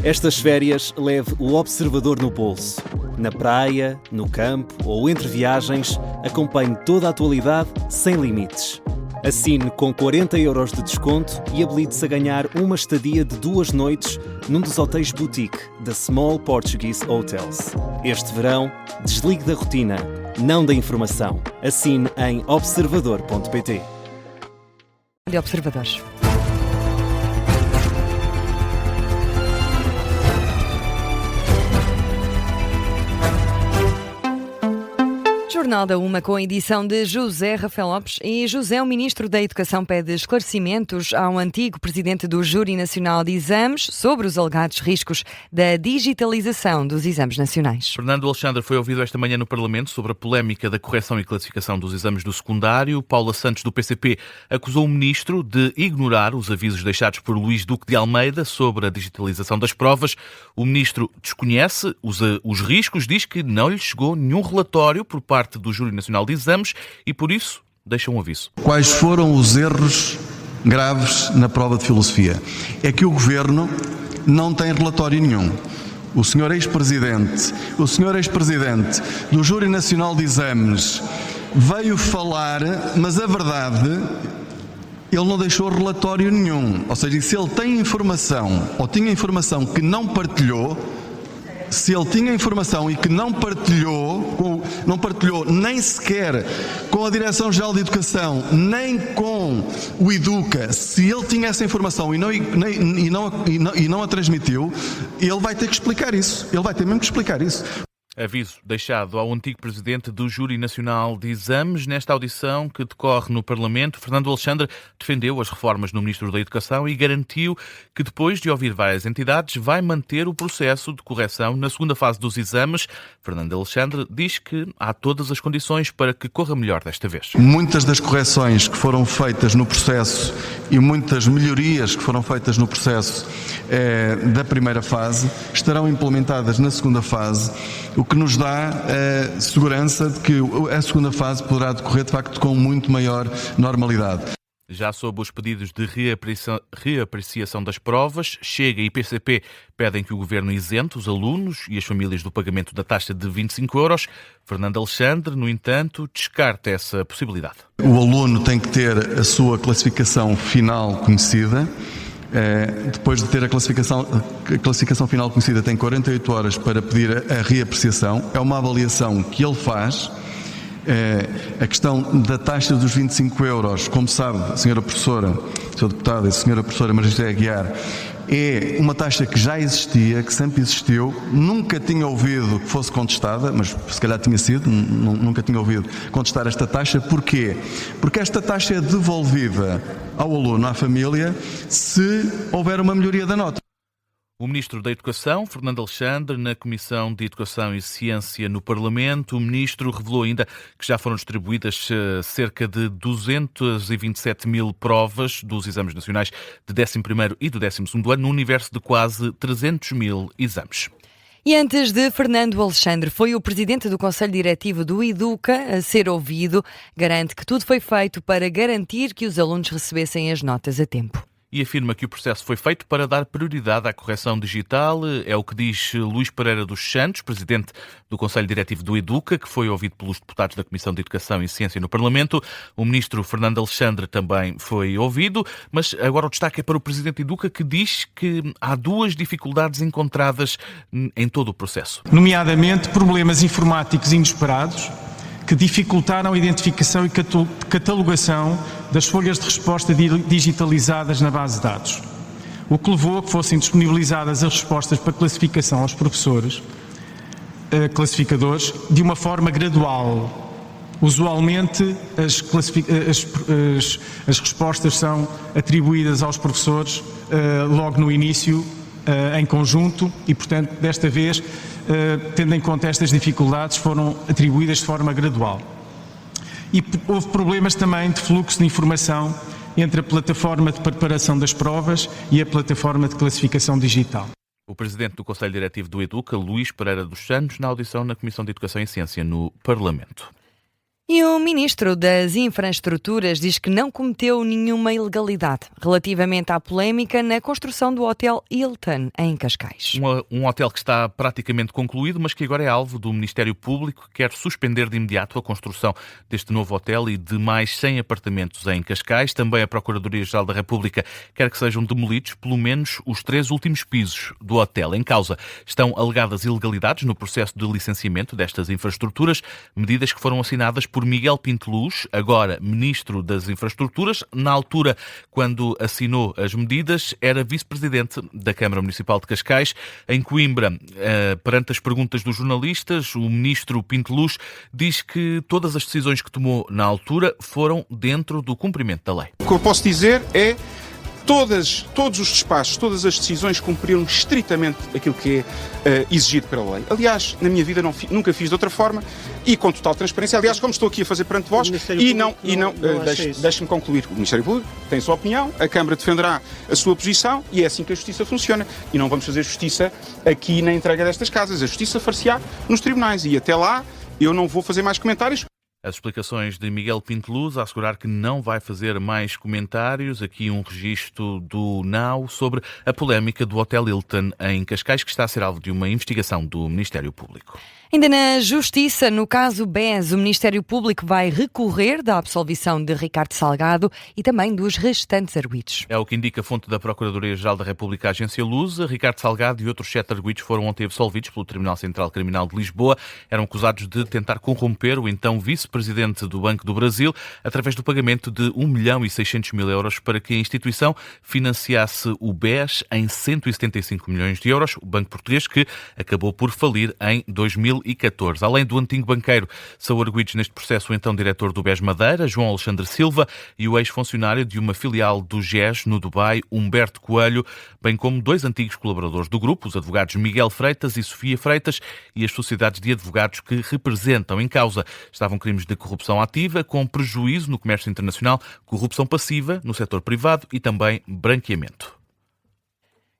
Estas férias leve o observador no bolso. Na praia, no campo ou entre viagens, acompanhe toda a atualidade sem limites. Assine com 40€ de desconto e habilite-se a ganhar uma estadia de 2 noites num dos hotéis boutique da Small Portuguese Hotels. Este verão, desligue da rotina, não da informação. Assine em observador.pt. De observadores. Jornal da Uma com a edição de José Rafael Lopes. E José, o Ministro da Educação, pede esclarecimentos ao antigo Presidente do Júri Nacional de Exames sobre os alegados riscos da digitalização dos exames nacionais. Fernando Alexandre foi ouvido esta manhã no Parlamento sobre a polémica da correção e classificação dos exames do secundário. Paula Santos, do PCP, acusou o Ministro de ignorar os avisos deixados por Luís Duque de Almeida sobre a digitalização das provas. O Ministro desconhece os riscos, diz que não lhe chegou nenhum relatório por parte do Júri Nacional de Exames e, por isso, deixa um aviso. Quais foram os erros graves na prova de filosofia? É que o Governo não tem relatório nenhum. O senhor ex-presidente do Júri Nacional de Exames veio falar, mas a verdade, ele não deixou relatório nenhum. Ou seja, se ele tem informação ou tinha informação que não partilhou, se ele tinha informação e que não partilhou nem sequer com a Direção-Geral de Educação, nem com o Educa, se ele tinha essa informação e não a transmitiu, ele vai ter que explicar isso. Ele vai ter mesmo que explicar isso. Aviso deixado ao antigo Presidente do Júri Nacional de Exames. Nesta audição que decorre no Parlamento, Fernando Alexandre defendeu as reformas no Ministro da Educação e garantiu que, depois de ouvir várias entidades, vai manter o processo de correção na segunda fase dos exames. Fernando Alexandre diz que há todas as condições para que corra melhor desta vez. Muitas das correções que foram feitas no processo e muitas melhorias que foram feitas no processo da primeira fase estarão implementadas na segunda fase, o que nos dá a segurança de que a segunda fase poderá decorrer, de facto, com muito maior normalidade. Já sob os pedidos de reapreciação das provas, Chega e PCP pedem que o Governo isente os alunos e as famílias do pagamento da taxa de 25€. Fernando Alexandre, no entanto, descarta essa possibilidade. O aluno tem que ter a sua classificação final conhecida. Depois de ter a classificação final conhecida, tem 48 horas para pedir a reapreciação. É uma avaliação que ele faz. A questão da taxa dos 25€, como sabe, Sra. Professora, Sr. Deputado e Sra. Professora Margarida Aguiar, é uma taxa que já existia, que sempre existiu, nunca tinha ouvido que fosse contestada, mas se calhar tinha sido, nunca tinha ouvido contestar esta taxa. Porquê? Porque esta taxa é devolvida ao aluno, à família, se houver uma melhoria da nota. O Ministro da Educação, Fernando Alexandre, na Comissão de Educação e Ciência no Parlamento, o Ministro revelou ainda que já foram distribuídas cerca de 227 mil provas dos exames nacionais de 11º e do 12º ano, num universo de quase 300 mil exames. E antes de Fernando Alexandre, foi o Presidente do Conselho Diretivo do Educa a ser ouvido. Garante que tudo foi feito para garantir que os alunos recebessem as notas a tempo. E afirma que o processo foi feito para dar prioridade à correção digital. É o que diz Luís Pereira dos Santos, Presidente do Conselho Diretivo do Educa, que foi ouvido pelos deputados da Comissão de Educação e Ciência no Parlamento. O Ministro Fernando Alexandre também foi ouvido, mas agora o destaque é para o Presidente do Educa, que diz que há 2 dificuldades encontradas em todo o processo. Nomeadamente, problemas informáticos inesperados, que dificultaram a identificação e catalogação das folhas de resposta digitalizadas na base de dados, o que levou a que fossem disponibilizadas as respostas para classificação aos professores, classificadores, de uma forma gradual. Usualmente, as respostas são atribuídas aos professores logo no início, em conjunto, e, portanto, desta vez, tendo em conta estas dificuldades, foram atribuídas de forma gradual. E houve problemas também de fluxo de informação entre a plataforma de preparação das provas e a plataforma de classificação digital. O Presidente do Conselho Diretivo do Educa, Luís Pereira dos Santos, na audição na Comissão de Educação e Ciência no Parlamento. E o Ministro das Infraestruturas diz que não cometeu nenhuma ilegalidade relativamente à polémica na construção do Hotel Hilton, em Cascais. Um hotel que está praticamente concluído, mas que agora é alvo do Ministério Público, que quer suspender de imediato a construção deste novo hotel e de mais 100 apartamentos em Cascais. Também a Procuradoria-Geral da República quer que sejam demolidos pelo menos os 3 últimos pisos do hotel. Em causa estão alegadas ilegalidades no processo de licenciamento destas infraestruturas, medidas que foram assinadas por Miguel Pinto Luz, agora Ministro das Infraestruturas. Na altura, quando assinou as medidas, era Vice-Presidente da Câmara Municipal de Cascais. Em Coimbra, perante as perguntas dos jornalistas, o Ministro Pinto Luz diz que todas as decisões que tomou na altura foram dentro do cumprimento da lei. O que eu posso dizer é todos os despachos, todas as decisões cumpriram estritamente aquilo que é exigido pela lei. Aliás, na minha vida nunca fiz de outra forma e com total transparência. Aliás, como estou aqui a fazer perante vós, deixe-me concluir. O Ministério Público tem a sua opinião, a Câmara defenderá a sua posição e é assim que a Justiça funciona. E não vamos fazer justiça aqui na entrega destas casas. A Justiça far-se-á nos tribunais e até lá eu não vou fazer mais comentários. As explicações de Miguel Pinto Luz a assegurar que não vai fazer mais comentários. Aqui um registro do NOW sobre a polémica do Hotel Hilton em Cascais, que está a ser alvo de uma investigação do Ministério Público. Ainda na Justiça, no caso BES, o Ministério Público vai recorrer da absolvição de Ricardo Salgado e também dos restantes arguidos. É o que indica a fonte da Procuradoria-Geral da República, a Agência Lusa. Ricardo Salgado e outros 7 arguidos foram ontem absolvidos pelo Tribunal Central Criminal de Lisboa. Eram acusados de tentar corromper o então vice-presidente do Banco do Brasil através do pagamento de 1.600.000 euros para que a instituição financiasse o BES em 175 milhões de euros, o banco português que acabou por falir em 2014. Além do antigo banqueiro, são arguidos neste processo o então diretor do BES Madeira, João Alexandre Silva, e o ex-funcionário de uma filial do GES no Dubai, Humberto Coelho, bem como 2 antigos colaboradores do grupo, os advogados Miguel Freitas e Sofia Freitas, e as sociedades de advogados que representam. Em causa estavam crimes de corrupção ativa, com prejuízo no comércio internacional, corrupção passiva no setor privado e também branqueamento.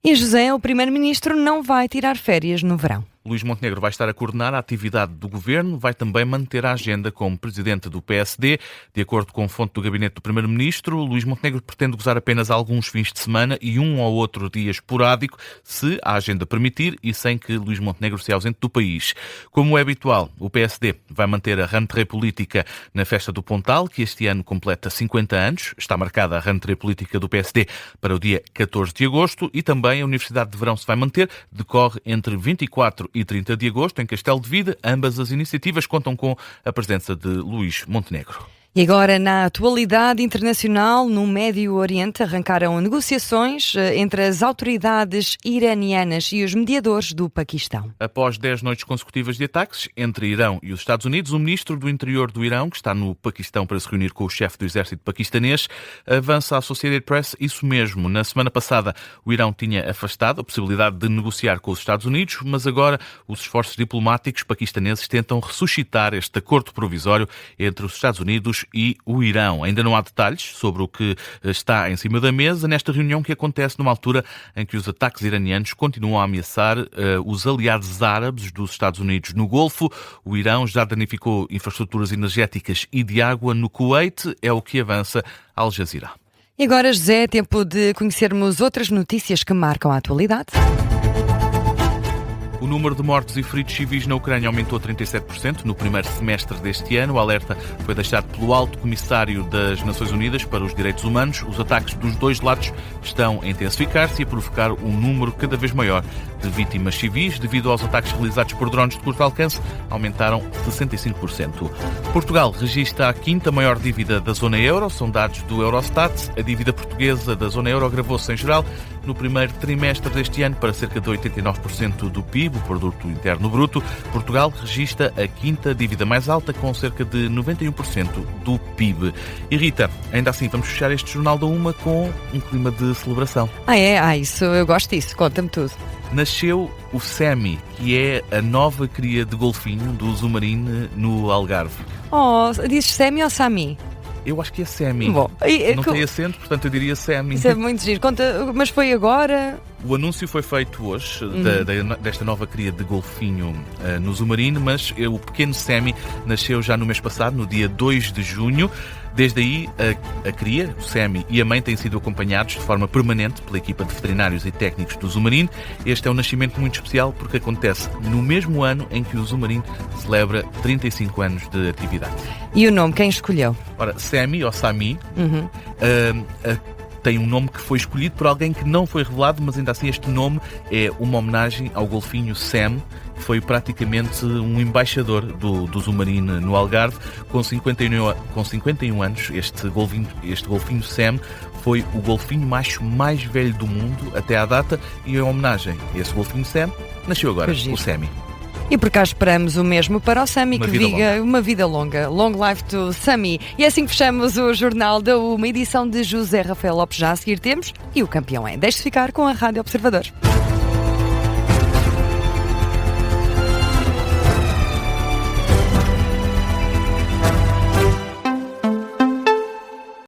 E José, o primeiro-ministro, não vai tirar férias no verão. Luís Montenegro vai estar a coordenar a atividade do governo, vai também manter a agenda como presidente do PSD. De acordo com fonte do gabinete do primeiro-ministro, Luís Montenegro pretende gozar apenas alguns fins de semana e um ou outro dia esporádico, se a agenda permitir e sem que Luís Montenegro se ausente do país. Como é habitual, o PSD vai manter a rentrée política na Festa do Pontal, que este ano completa 50 anos. Está marcada a rentrée política do PSD para o dia 14 de agosto e também a Universidade de Verão se vai manter, decorre entre 24 e 30 de agosto, em Castelo de Vide. Ambas as iniciativas contam com a presença de Luís Montenegro. E agora, na atualidade internacional, no Médio Oriente, arrancaram negociações entre as autoridades iranianas e os mediadores do Paquistão. Após 10 noites consecutivas de ataques entre Irão e os Estados Unidos, o ministro do Interior do Irão, que está no Paquistão para se reunir com o chefe do exército paquistanês, avança à Associated Press isso mesmo. Na semana passada, o Irão tinha afastado a possibilidade de negociar com os Estados Unidos, mas agora os esforços diplomáticos paquistaneses tentam ressuscitar este acordo provisório entre os Estados Unidos e o Irão. Ainda não há detalhes sobre o que está em cima da mesa nesta reunião que acontece numa altura em que os ataques iranianos continuam a ameaçar os aliados árabes dos Estados Unidos no Golfo. O Irão já danificou infraestruturas energéticas e de água no Kuwait, é o que avança Al Jazeera. E agora, José, é tempo de conhecermos outras notícias que marcam a atualidade. O número de mortos e feridos civis na Ucrânia aumentou 37% no primeiro semestre deste ano. O alerta foi deixado pelo Alto Comissário das Nações Unidas para os Direitos Humanos. Os ataques dos dois lados estão a intensificar-se e a provocar um número cada vez maior de vítimas civis. Devido aos ataques realizados por drones de curto alcance, aumentaram 65%. Portugal registra a 5ª maior dívida da zona euro, são dados do Eurostat. A dívida portuguesa da zona euro agravou-se em geral no primeiro trimestre deste ano para cerca de 89% do PIB, o Produto Interno Bruto. Portugal registra a 5ª dívida mais alta, com cerca de 91% do PIB. E Rita, ainda assim, vamos fechar este Jornal da Uma com um clima de celebração. Isso, eu gosto disso, conta-me tudo. Nasceu o Semi, que é a nova cria de golfinho do Zumarine no Algarve. Dizes Semi ou Sami? Eu acho que é Semi. Bom, não tem acento, portanto eu diria Semi. Isso é muito giro. Conta, mas foi agora? O anúncio foi feito hoje desta nova cria de golfinho no Zumarino, mas o pequeno Sammy nasceu já no mês passado, no dia 2 de junho. Desde aí, a cria, o Sammy e a mãe têm sido acompanhados de forma permanente pela equipa de veterinários e técnicos do Zumarino. Este é um nascimento muito especial porque acontece no mesmo ano em que o Zumarino celebra 35 anos de atividade. E o nome, quem escolheu? Ora, Sammy, ou Sami, tem um nome que foi escolhido por alguém que não foi revelado, mas ainda assim este nome é uma homenagem ao golfinho Sam, que foi praticamente um embaixador do Zumarino no Algarve. Com 51 anos, este golfinho Sam foi o golfinho macho mais velho do mundo até à data, e em homenagem a esse golfinho Sam, nasceu agora o Sammy. E por cá esperamos o mesmo para o Sammy, que viga uma vida longa. Long life to Sammy. E assim que fechamos o Jornal da Uma, edição de José Rafael Lopes. Já a seguir temos E o Campeão é. Deixe-se ficar com a Rádio Observador.